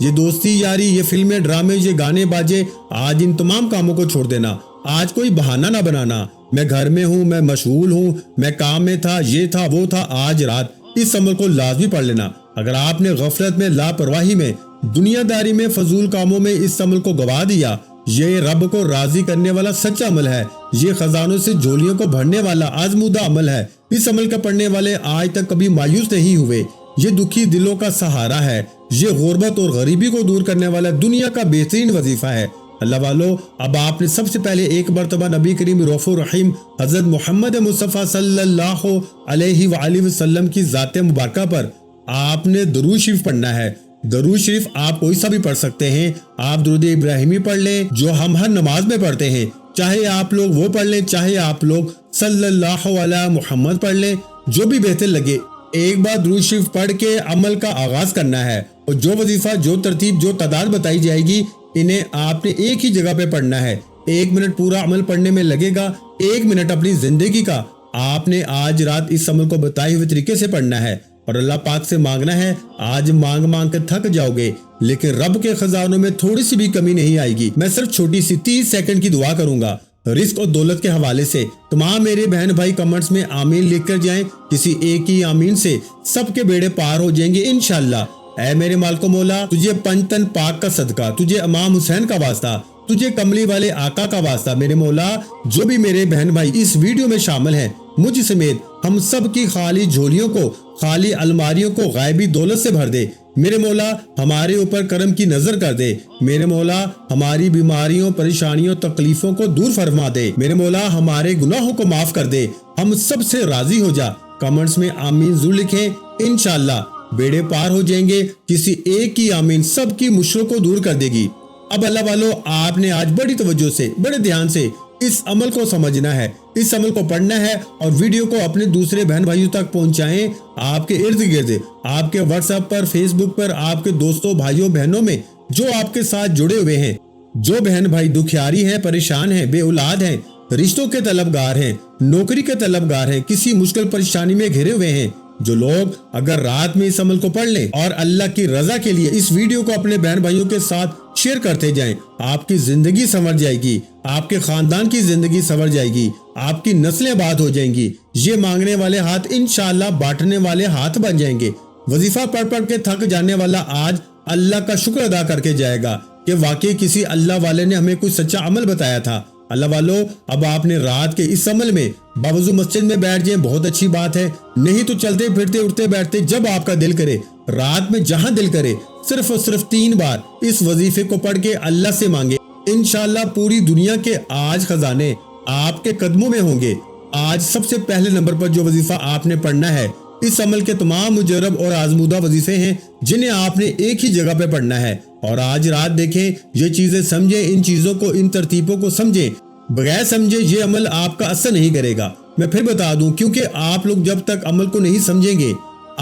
یہ دوستی یاری، یہ فلمیں ڈرامے، یہ گانے باجے، آج ان تمام کاموں کو چھوڑ دینا۔ آج کوئی بہانہ نہ بنانا، میں گھر میں ہوں، میں مشغول ہوں، میں کام میں تھا، یہ تھا وہ تھا۔ آج رات اس عمل کو لازمی پڑھ لینا۔ اگر آپ نے غفلت میں، لاپرواہی میں، دنیا داری میں، فضول کاموں میں اس عمل کو گوا دیا، یہ رب کو راضی کرنے والا سچا عمل ہے، یہ خزانوں سے جھولیوں کو بھرنے والا آزمودہ عمل ہے۔ اس عمل کا پڑھنے والے آج تک کبھی مایوس نہیں ہوئے۔ یہ دکھی دلوں کا سہارا ہے، یہ غربت اور غریبی کو دور کرنے والا دنیا کا بہترین وظیفہ ہے۔ اللہ والو، اب آپ نے سب سے پہلے ایک مرتبہ نبی کریم رؤوف الرحیم حضرت محمد مصطفیٰ صلی اللہ علیہ وآلہ وسلم کی ذات مبارکہ پر آپ نے درود شریف پڑھنا ہے۔ درود شریف آپ کوئی سا بھی پڑھ سکتے ہیں۔ آپ درود ابراہیمی پڑھ لیں جو ہم ہر نماز میں پڑھتے ہیں، چاہے آپ لوگ وہ پڑھ لیں، چاہے آپ لوگ صلی اللہ علیہ محمد پڑھ لیں، جو بھی بہتر لگے۔ ایک بار درود شریف پڑھ کے عمل کا آغاز کرنا ہے، اور جو وظیفہ، جو ترتیب، جو تعداد بتائی جائے گی، انہیں آپ نے ایک ہی جگہ پہ پڑھنا ہے۔ 1 منٹ پورا عمل پڑھنے میں لگے گا، 1 منٹ اپنی زندگی کا آپ نے آج رات اس عمل کو بتائے ہوئے طریقے سے پڑھنا ہے، اور اللہ پاک سے مانگنا ہے۔ آج مانگ مانگ کر تھک جاؤ گے، لیکن رب کے خزانوں میں تھوڑی سی بھی کمی نہیں آئے گی۔ میں صرف چھوٹی سی 30 سیکنڈ کی دعا کروں گا رزق اور دولت کے حوالے سے۔ تمام میرے بہن بھائی کمنٹس میں آمین لکھ کر جائیں، کسی ایک ہی آمین سے سب کے بیڑے پار ہو جائیں گے انشاءاللہ۔ اے میرے مالک و مولا، تجھے پنجتن پاک کا صدقہ، تجھے امام حسین کا واسطہ، تجھے کملی والے آقا کا واسطہ، میرے مولا جو بھی میرے بہن بھائی اس ویڈیو میں شامل ہیں، مجھ سمیت ہم سب کی خالی جھولیوں کو، خالی الماریوں کو غائبی دولت سے بھر دے۔ میرے مولا ہمارے اوپر کرم کی نظر کر دے۔ میرے مولا ہماری بیماریوں، پریشانیوں، تکلیفوں کو دور فرما دے۔ میرے مولا ہمارے گناہوں کو معاف کر دے، ہم سب سے راضی ہو جا۔ کمنٹس میں آمین ضرور لکھیں، انشاءاللہ بیڑے پار ہو جائیں گے۔ کسی ایک کی آمین سب کی مشکلوں کو دور کر دے گی۔ اب اللہ والو، آپ نے آج بڑی توجہ سے، بڑے دھیان سے اس عمل کو سمجھنا ہے، اس عمل کو پڑھنا ہے، اور ویڈیو کو اپنے دوسرے بہن بھائیوں تک پہنچائیں۔ آپ کے ارد گرد، آپ کے واٹس ایپ پر، فیس بک پر، آپ کے دوستوں، بھائیوں، بہنوں میں جو آپ کے ساتھ جڑے ہوئے ہیں، جو بہن بھائی دکھیاری ہیں، پریشان ہیں، بے اولاد ہیں، رشتوں کے طلبگار ہیں، نوکری کے طلبگار ہیں، کسی مشکل پریشانی میں گھرے ہوئے ہیں، جو لوگ اگر رات میں اس عمل کو پڑھ لیں اور اللہ کی رضا کے لیے اس ویڈیو کو اپنے بہن بھائیوں کے ساتھ شیئر کرتے جائیں، آپ کی زندگی سنور جائے گی، آپ کے خاندان کی زندگی سنور جائے گی، آپ کی نسلیں آباد ہو جائیں گی۔ یہ مانگنے والے ہاتھ انشاءاللہ بانٹنے والے ہاتھ بن جائیں گے۔ وظیفہ پڑھ پڑھ کے تھک جانے والا آج اللہ کا شکر ادا کر کے جائے گا کہ واقعی کسی اللہ والے نے ہمیں کوئی سچا عمل بتایا تھا۔ اللہ والو، اب آپ نے رات کے اس عمل میں باوضو مسجد میں بیٹھ جائیں، بہت اچھی بات ہے، نہیں تو چلتے پھرتے، اٹھتے بیٹھتے، جب آپ کا دل کرے، رات میں جہاں دل کرے، صرف اور صرف 3 بار اس وظیفے کو پڑھ کے اللہ سے مانگے۔ انشاءاللہ پوری دنیا کے آج خزانے آپ کے قدموں میں ہوں گے۔ آج سب سے پہلے نمبر پر جو وظیفہ آپ نے پڑھنا ہے، اس عمل کے تمام مجرب اور آزمودہ وظیفے ہیں جنہیں آپ نے ایک ہی جگہ پہ پڑھنا ہے، اور آج رات دیکھیں، یہ چیزیں سمجھیں، ان چیزوں کو، ان ترتیبوں کو سمجھیں۔ بغیر سمجھے یہ عمل آپ کا اثر نہیں کرے گا۔ میں پھر بتا دوں، کیونکہ آپ لوگ جب تک عمل کو نہیں سمجھیں گے،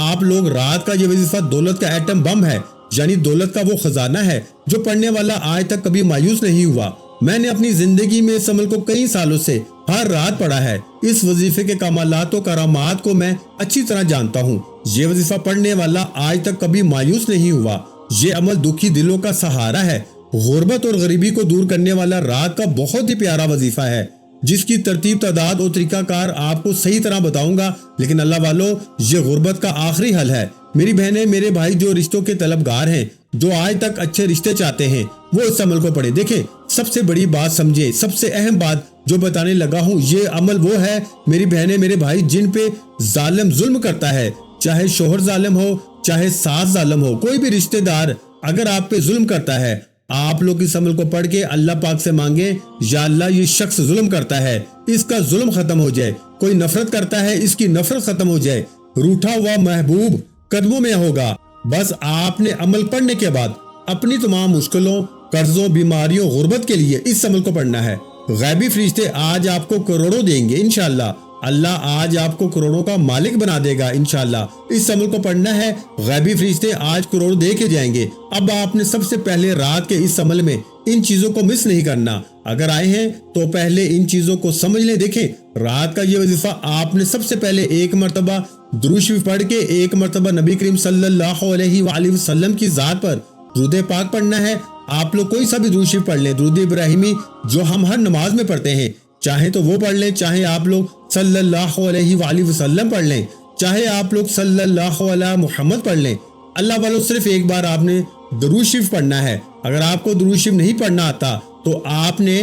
آپ لوگ رات کا یہ وظیفہ دولت کا ایٹم بم ہے، یعنی دولت کا وہ خزانہ ہے جو پڑھنے والا آج تک کبھی مایوس نہیں ہوا۔ میں نے اپنی زندگی میں اس عمل کو کئی سالوں سے ہر رات پڑھا ہے۔ اس وظیفے کے کمالات و کرامات کو میں اچھی طرح جانتا ہوں۔ یہ وظیفہ پڑھنے والا آج تک کبھی مایوس نہیں ہوا۔ یہ عمل دکھی دلوں کا سہارا ہے، غربت اور غریبی کو دور کرنے والا رات کا بہت ہی پیارا وظیفہ ہے، جس کی ترتیب، تعداد اور طریقہ کار آپ کو صحیح طرح بتاؤں گا۔ لیکن اللہ والو، یہ غربت کا آخری حل ہے۔ میری بہنیں، میرے بھائی جو رشتوں کے طلبگار ہیں، جو آج تک اچھے رشتے چاہتے ہیں، وہ اس عمل کو پڑھیں۔ دیکھیں، سب سے بڑی بات سمجھے، سب سے اہم بات جو بتانے لگا ہوں، یہ عمل وہ ہے میری بہنیں، میرے بھائی، جن پہ ظالم ظلم کرتا ہے، چاہے شوہر ظالم ہو، چاہے ساس ظالم ہو، کوئی بھی رشتہ دار اگر آپ پہ ظلم کرتا ہے، آپ لوگ اس عمل کو پڑھ کے اللہ پاک سے مانگیں، یا اللہ یہ شخص ظلم کرتا ہے، اس کا ظلم ختم ہو جائے، کوئی نفرت کرتا ہے، اس کی نفرت ختم ہو جائے، روٹھا ہوا محبوب قدموں میں ہوگا۔ بس آپ نے عمل پڑھنے کے بعد اپنی تمام مشکلوں، قرضوں، بیماریوں، غربت کے لیے اس عمل کو پڑھنا ہے۔ غیبی فرشتے آج آپ کو کروڑوں دیں گے انشاءاللہ۔ اللہ آج آپ کو کروڑوں کا مالک بنا دے گا انشاءاللہ۔ اس عمل کو پڑھنا ہے، غیبی فرشتے آج کروڑ دے کے جائیں گے۔ اب آپ نے سب سے پہلے رات کے اس عمل میں ان چیزوں کو مس نہیں کرنا۔ اگر آئے ہیں تو پہلے ان چیزوں کو سمجھ لیں۔ دیکھیں، رات کا یہ وظیفہ آپ نے سب سے پہلے 1 مرتبہ درود شریف پڑھ کے، 1 مرتبہ نبی کریم صلی اللہ علیہ وآلہ وسلم کی ذات پر درود پاک پڑھنا ہے، آپ لوگ کوئی سا بھی درود شریف پڑھ لیں، درود ابراہیمی جو ہم ہر نماز میں پڑھتے ہیں، چاہے تو وہ پڑھ لیں، چاہے آپ لوگ صلی اللہ علیہ وآلہ وسلم پڑھ لیں، چاہے آپ لوگ صلی اللہ علیہ محمد پڑھ لیں۔ اللہ والوں صرف ایک بار آپ نے درود شریف پڑھنا ہے۔ اگر آپ کو درود شریف نہیں پڑھنا آتا تو آپ نے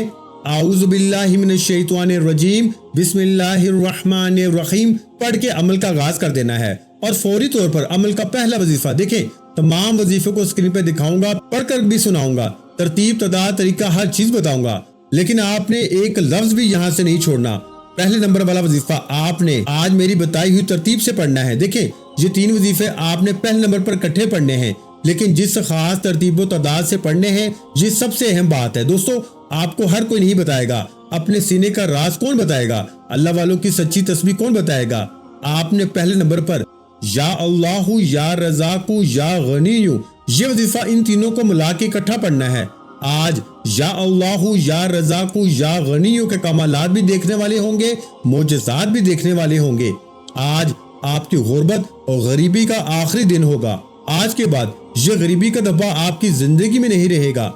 اعوذ باللہ من الشیطان الرجیم بسم اللہ الرحمن الرحیم پڑھ کے عمل کا آغاز کر دینا ہے، اور فوری طور پر عمل کا پہلا وظیفہ دیکھیں، تمام وظیفے کو اسکرین پہ دکھاؤں گا، پڑھ کر بھی سناؤں گا، ترتیب تعداد طریقہ ہر چیز بتاؤں گا، لیکن آپ نے ایک لفظ بھی یہاں سے نہیں چھوڑنا۔ پہلے نمبر والا وظیفہ آپ نے آج میری بتائی ہوئی ترتیب سے پڑھنا ہے۔ دیکھیں، یہ 3 وظیفے آپ نے پہلے نمبر پر اکٹھے پڑھنے ہیں، لیکن جس خاص ترتیب و تعداد سے پڑھنے ہیں، یہ سب سے اہم بات ہے۔ دوستو، آپ کو ہر کوئی نہیں بتائے گا، اپنے سینے کا راز کون بتائے گا؟ اللہ والوں کی سچی تسبیح کون بتائے گا؟ آپ نے پہلے نمبر پر یا اللہ یا رزاق یا غنی یہ وظیفہ ان تینوں کو ملا کے اکٹھا پڑھنا ہے۔ آج یا اللہ یا رزاق یا غنی کے کمالات بھی دیکھنے والے ہوں گے، معجزات بھی دیکھنے والے ہوں گے۔ آج آپ کی غربت اور غریبی کا آخری دن ہوگا۔ آج کے بعد یہ غریبی کا دبا آپ کی زندگی میں نہیں رہے گا۔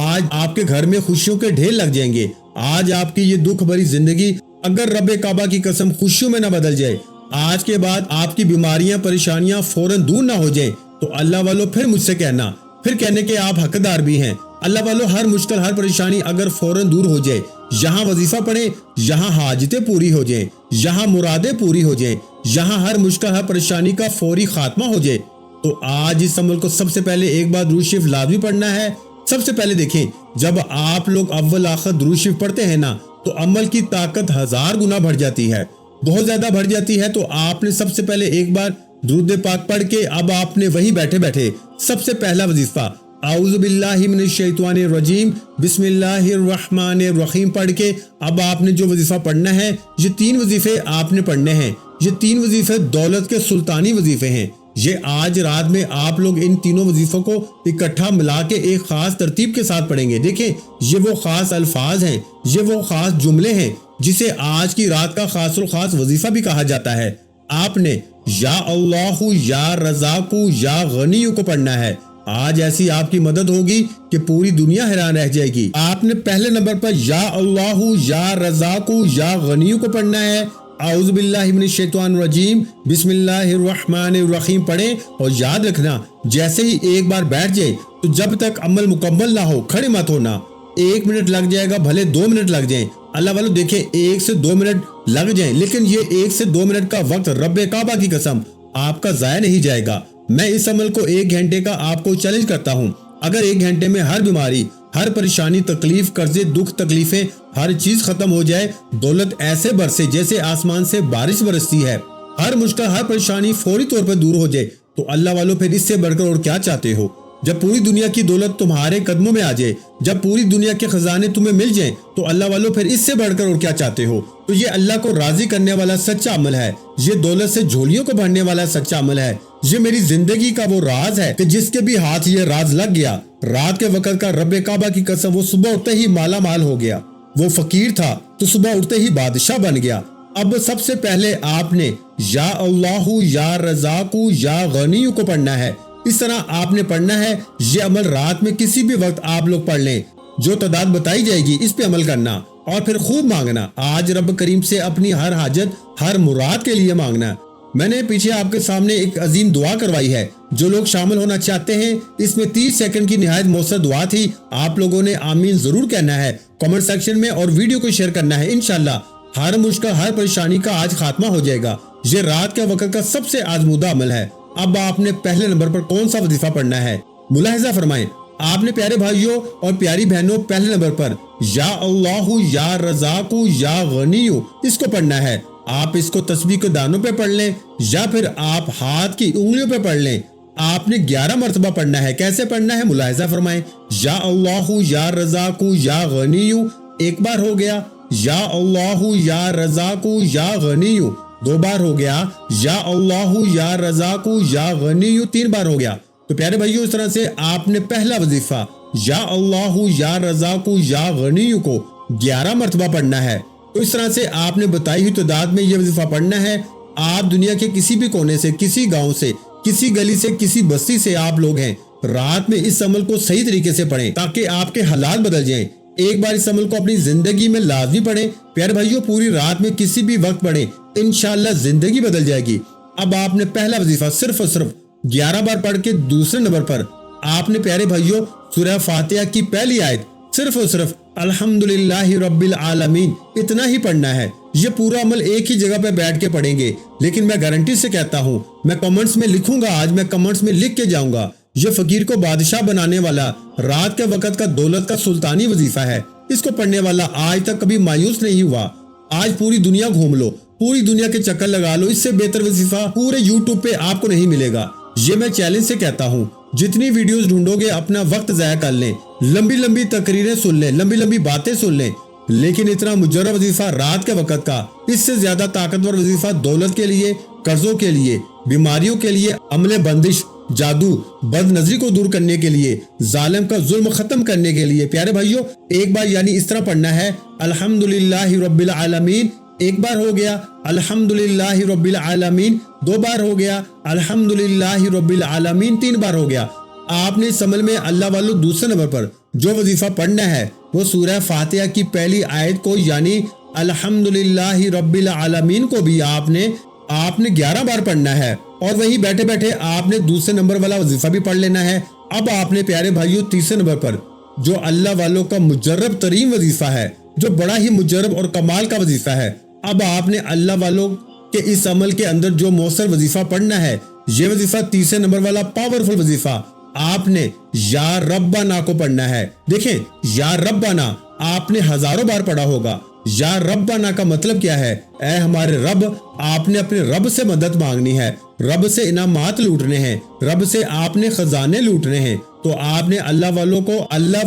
آج آپ کے گھر میں خوشیوں کے ڈھیر لگ جائیں گے۔ آج آپ کی یہ دکھ بھری زندگی اگر رب کعبہ کی قسم خوشیوں میں نہ بدل جائے، آج کے بعد آپ کی بیماریاں پریشانیاں فوراً دور نہ ہو جائیں، تو اللہ والوں پھر مجھ سے کہنا، پھر کہنے کے آپ حقدار بھی ہیں۔ اللہ والوں ہر مشکل ہر پریشانی اگر فوراً دور ہو جائے، یہاں وظیفہ پڑھیں، یہاں حاجتیں پوری ہو جائیں، یہاں مرادیں پوری ہو جائیں، یہاں ہر مشکل ہر پریشانی کا فوری خاتمہ ہو جائے، تو آج اس عمل کو سب سے پہلے ایک بار درود شریف لازمی پڑھنا ہے۔ سب سے پہلے دیکھیں، جب آپ لوگ اول آخر درود شریف پڑھتے ہیں نا، تو عمل کی طاقت 1000 گنا بڑھ جاتی ہے، بہت زیادہ بڑھ جاتی ہے۔ تو آپ نے سب سے پہلے ایک بار درود پاک پڑھ کے اب آپ نے وہی بیٹھے بیٹھے سب سے پہلا وظیفہ اعوذ باللہ من الشیطان الرجیم بسم اللہ الرحمن الرحیم پڑھ کے اب آپ نے جو وظیفہ پڑھنا ہے، یہ 3 وظیفے آپ نے پڑھنے ہیں۔ یہ 3 وظیفے دولت کے سلطانی وظیفے ہیں۔ یہ آج رات میں آپ لوگ ان تینوں وظیفوں کو اکٹھا ملا کے ایک خاص ترتیب کے ساتھ پڑھیں گے۔ دیکھیں، یہ وہ خاص الفاظ ہیں، یہ وہ خاص جملے ہیں جسے آج کی رات کا خاص الخاص وظیفہ بھی کہا جاتا ہے۔ آپ نے یا اللہ یا رزاق یا غنی کو پڑھنا ہے۔ آج ایسی آپ کی مدد ہوگی کہ پوری دنیا حیران رہ جائے گی۔ آپ نے پہلے نمبر پر یا اللہ یا رزاق یا غنی کو پڑھنا ہے۔ اعوذ باللہ من الشیطان الرجیم بسم اللہ الرحمن الرحیم پڑھیں، اور یاد رکھنا، جیسے ہی ایک بار بیٹھ جائے تو جب تک عمل مکمل نہ ہو کھڑے مت ہونا۔ 1 منٹ لگ جائے گا، بھلے 2 منٹ لگ جائیں، اللہ والوں دیکھیں 1 سے 2 منٹ لگ جائیں، لیکن یہ 1 سے 2 منٹ کا وقت رب کعبہ کی قسم آپ کا ضائع نہیں جائے گا۔ میں اس عمل کو 1 گھنٹے کا آپ کو چیلنج کرتا ہوں۔ اگر 1 گھنٹے میں ہر بیماری، ہر پریشانی، تکلیف، قرضے، دکھ، تکلیفیں، ہر چیز ختم ہو جائے، دولت ایسے برسے جیسے آسمان سے بارش برستی ہے، ہر مشکل ہر پریشانی فوری طور پر دور ہو جائے، تو اللہ والوں پھر اس سے بڑھ کر اور کیا چاہتے ہو؟ جب پوری دنیا کی دولت تمہارے قدموں میں آ جائے، جب پوری دنیا کے خزانے تمہیں مل جائیں، تو اللہ والوں پھر اس سے بڑھ کر اور کیا چاہتے ہو؟ تو یہ اللہ کو راضی کرنے والا سچا عمل ہے، یہ دولت سے جھولیوں کو بھرنے والا سچا عمل ہے، یہ میری زندگی کا وہ راز ہے کہ جس کے بھی ہاتھ یہ راز لگ گیا، رات کے وقت کا رب کعبہ کی قسم وہ صبح اٹھتے ہی مالا مال ہو گیا، وہ فقیر تھا تو صبح اٹھتے ہی بادشاہ بن گیا۔ اب سب سے پہلے آپ نے یا اللہ یا رزاق یا غنی کو پڑھنا ہے۔ اس طرح آپ نے پڑھنا ہے۔ یہ عمل رات میں کسی بھی وقت آپ لوگ پڑھ لیں، جو تعداد بتائی جائے گی اس پہ عمل کرنا اور پھر خوب مانگنا۔ آج رب کریم سے اپنی ہر حاجت، ہر مراد کے لیے مانگنا۔ میں نے پیچھے آپ کے سامنے ایک عظیم دعا کروائی ہے، جو لوگ شامل ہونا چاہتے ہیں، اس میں 30 سیکنڈ کی نہایت مؤثر دعا تھی۔ آپ لوگوں نے آمین ضرور کہنا ہے کمنٹ سیکشن میں، اور ویڈیو کو شیئر کرنا ہے۔ انشاءاللہ ہر مشکل ہر پریشانی کا آج خاتمہ ہو جائے گا۔ یہ رات کے وقت کا سب سے آزمودہ عمل ہے۔ اب آپ نے پہلے نمبر پر کون سا وظیفہ پڑھنا ہے؟ ملاحظہ فرمائیں، آپ نے پیارے بھائیوں اور پیاری بہنوں پہلے نمبر پر یا اللہ یا رزاق یا غنی اس کو پڑھنا ہے۔ آپ اس کو تسبیح کے دانوں پہ پڑھ لیں یا پھر آپ ہاتھ کی انگلیوں پہ پڑھ لیں۔ آپ نے 11 مرتبہ پڑھنا ہے۔ کیسے پڑھنا ہے ملاحظہ فرمائیں، یا اللہ یا رزاق یا غنی ایک بار ہو گیا، یا اللہ یا رزاق یا غنی 2 بار ہو گیا، یا اللہ یا رزاق یا غنی 3 بار ہو گیا۔ تو پیارے بھائیوں، اس طرح سے آپ نے پہلا وظیفہ یا اللہ یا رزاق یا غنی کو 11 مرتبہ پڑھنا ہے۔ تو اس طرح سے آپ نے بتائی ہوئی تعداد میں یہ وظیفہ پڑھنا ہے۔ آپ دنیا کے کسی بھی کونے سے، کسی گاؤں سے، کسی گلی سے، کسی بستی سے آپ لوگ ہیں، رات میں اس عمل کو صحیح طریقے سے پڑھیں تاکہ آپ کے حالات بدل جائیں۔ ایک بار اس عمل کو اپنی زندگی میں لازمی پڑھیں۔ پیارے بھائیوں، پوری رات میں کسی بھی وقت پڑھیں، انشاءاللہ زندگی بدل جائے گی۔ اب آپ نے پہلا وظیفہ صرف اور صرف 11 بار پڑھ کے دوسرے نمبر پر آپ نے پیارے بھائیوں سورہ فاتحہ کی پہلی آیت صرف اور صرف الحمدللہ رب العالمین اتنا ہی پڑھنا ہے۔ یہ پورا عمل ایک ہی جگہ پہ بیٹھ کے پڑھیں گے، لیکن میں گارنٹی سے کہتا ہوں، میں کمنٹس میں لکھوں گا، آج میں کمنٹس میں لکھ کے جاؤں گا، یہ فقیر کو بادشاہ بنانے والا رات کے وقت کا دولت کا سلطانی وظیفہ ہے۔ اس کو پڑھنے والا آج تک کبھی مایوس نہیں ہوا۔ آج پوری دنیا گھوم لو، پوری دنیا کے چکر لگا لو، اس سے بہتر وظیفہ پورے یوٹیوب پہ آپ کو نہیں ملے گا۔ یہ میں چیلنج سے کہتا ہوں، جتنی ویڈیوز ڈھونڈو گے اپنا وقت ضائع کر لیں، لمبی لمبی تقریریں سن لیں، لمبی لمبی باتیں سن لیں، لیکن اتنا مجرب وظیفہ رات کے وقت کا، اس سے زیادہ طاقتور وظیفہ دولت کے لیے، قرضوں کے لیے، بیماریوں کے لیے، عمل بندش، جادو، بد نظری کو دور کرنے کے لیے، ظالم کا ظلم ختم کرنے کے لیے۔ پیارے بھائیوں، ایک بار یعنی اس طرح پڑھنا ہے الحمدللہ رب العالمین، ایک بار ہو گیا الحمدللہ رب العالمین، 2 بار ہو گیا الحمدللہ رب العالمین، 3 بار ہو گیا۔ آپ نے اس عمل میں اللہ والو دوسرے نمبر پر جو وظیفہ پڑھنا ہے وہ سورہ فاتحہ کی پہلی آیت کو یعنی الحمدللہ رب العالمین کو بھی آپ نے 11 بار پڑھنا ہے، اور وہی بیٹھے بیٹھے آپ نے دوسرے نمبر والا وظیفہ بھی پڑھ لینا ہے۔ اب آپ نے پیارے بھائیوں تیسرے نمبر پر جو اللہ والوں کا مجرب ترین وظیفہ ہے، جو بڑا ہی مجرب اور کمال کا وظیفہ ہے، اب آپ نے اللہ والوں کے اس عمل کے اندر جو مؤثر وظیفہ پڑھنا ہے، یہ وظیفہ تیسرے نمبر والا پاورفل وظیفہ آپ نے یا ربنا کو پڑھنا ہے۔ دیکھیں، یا ربنا آپ نے ہزاروں بار پڑھا ہوگا۔ یا ربنا کا مطلب کیا ہے؟ اے ہمارے رب، آپ نے اپنے رب سے مدد مانگنی ہے، رب سے انعامات لوٹنے ہیں، رب سے آپ نے خزانے لوٹنے ہیں، تو آپ نے اللہ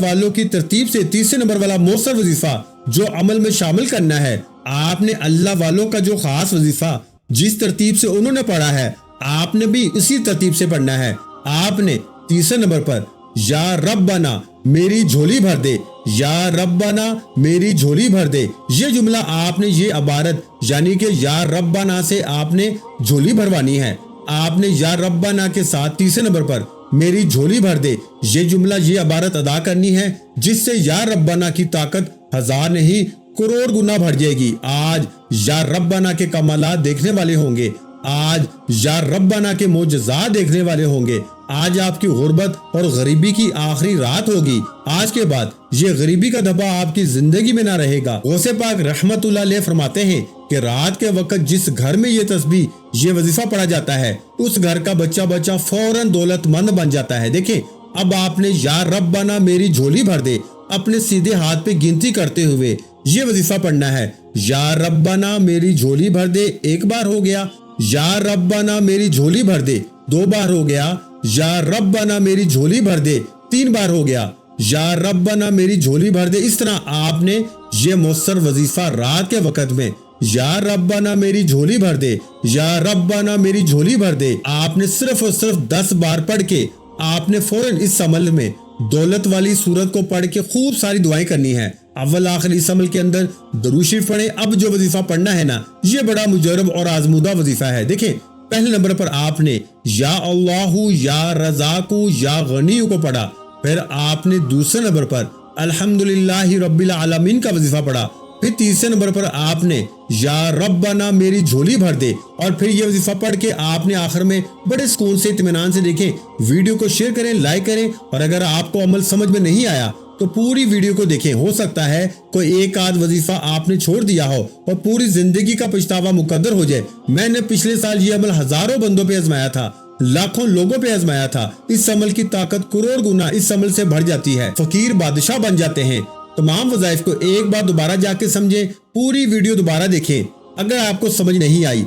والوں کی ترتیب سے تیسرے نمبر والا مؤثر وظیفہ جو عمل میں شامل کرنا ہے۔ آپ نے اللہ والوں کا جو خاص وظیفہ جس ترتیب سے انہوں نے پڑھا ہے، آپ نے بھی اسی ترتیب سے پڑھنا ہے۔ آپ نے تیسرے نمبر پر یا ربنا میری جھولی بھر دے، یا ربنا میری جھولی بھر دے، یہ جملہ آپ نے، یہ عبارت یعنی کہ یا ربنا سے آپ نے جھولی بھروانی ہے۔ آپ نے یا ربنا کے ساتھ تیسرے نمبر پر میری جھولی بھر دے، یہ جملہ، یہ عبارت ادا کرنی ہے، جس سے یا ربنا کی طاقت 1000 نہیں کروڑ گنا بڑھ جائے گی۔ آج یا ربنا کے کمالات دیکھنے والے ہوں گے، آج یا ربنا کے معجزات دیکھنے والے ہوں گے۔ آج آپ کی غربت اور غریبی کی آخری رات ہوگی۔ آج کے بعد یہ غریبی کا دھبا آپ کی زندگی میں نہ رہے گا۔ غوث پاک رحمت اللہ علیہ فرماتے ہیں کہ رات کے وقت جس گھر میں یہ تسبیح، یہ وظیفہ پڑھا جاتا ہے، اس گھر کا بچہ فوراً دولت مند بن جاتا ہے۔ دیکھیں، اب آپ نے یا ربنا میری جھولی بھر دے اپنے سیدھے ہاتھ پہ گنتی کرتے ہوئے یہ وظیفہ پڑھنا ہے۔ یا ربنا میری جھولی بھر دے، 1 بار ہو گیا۔ یا ربنا میری جھولی بھر دے، 2 بار ہو گیا۔ یا ربنا میری جھولی بھر دے، 3 بار ہو گیا۔ یا ربنا میری جھولی بھر دے۔ اس طرح آپ نے یہ مؤثر وظیفہ رات کے وقت میں یا ربنا میری جھولی بھر دے، یا ربنا میری جھولی بھر دے، آپ نے صرف اور صرف 10 بار پڑھ کے آپ نے فوراً اس عمل میں دولت والی سورت کو پڑھ کے خوب ساری دعائیں کرنی ہے۔ اول آخر اس عمل کے اندر درود شریف پڑھیں۔ اب جو وظیفہ پڑھنا ہے نا، یہ بڑا مجرب اور آزمودہ وظیفہ ہے۔ دیکھیں، پہلے نمبر پر آپ نے یا اللہ یا رزاق یا غنی کو پڑھا، پھر آپ نے دوسرے نمبر پر الحمدللہ رب العالمین کا وظیفہ پڑھا، پھر تیسرے نمبر پر آپ نے یا ربنا میری جھولی بھر دے، اور پھر یہ وظیفہ پڑھ کے آپ نے آخر میں بڑے سکون سے، اطمینان سے، دیکھیں ویڈیو کو شیئر کریں، لائک کریں، اور اگر آپ کو عمل سمجھ میں نہیں آیا تو پوری ویڈیو کو دیکھیں۔ ہو سکتا ہے کوئی ایک آدھ وظیفہ آپ نے چھوڑ دیا ہو اور پوری زندگی کا پچھتاوا مقدر ہو جائے۔ میں نے پچھلے سال یہ عمل ہزاروں بندوں پہ آزمایا تھا، لاکھوں لوگوں پہ آزمایا تھا۔ اس عمل کی طاقت کروڑ گنا اس عمل سے بڑھ جاتی ہے۔ فقیر بادشاہ بن جاتے ہیں۔ تمام وظائف کو ایک بار دوبارہ جا کے سمجھیں، پوری ویڈیو دوبارہ دیکھیں۔ اگر آپ کو سمجھ نہیں آئی،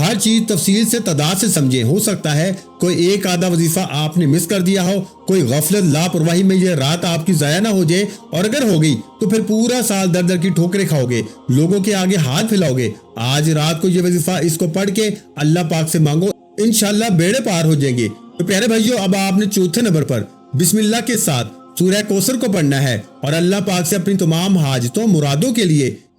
ہر چیز تفصیل سے تعداد سے سمجھیں۔ ہو سکتا ہے کوئی ایک آدھا وظیفہ آپ نے مس کر دیا ہو، کوئی غفلت لاپرواہی میں یہ رات آپ کی ضائع نہ ہو جائے، اور اگر ہو گئی تو پھر پورا سال در در کی ٹھوکریں کھاؤ گے، لوگوں کے آگے ہاتھ پھیلاؤ گے۔ آج رات کو یہ وظیفہ اس کو پڑھ کے اللہ پاک سے مانگو، انشاءاللہ بیڑے پار ہو جائیں گے۔ تو پیارے بھائیوں، اب آپ نے چوتھے نمبر پر بسم اللہ کے ساتھ سورہ کوثر کو پڑھنا ہے، اور اللہ پاک سے اپنی تمام حاجتوں مرادوں کے لیے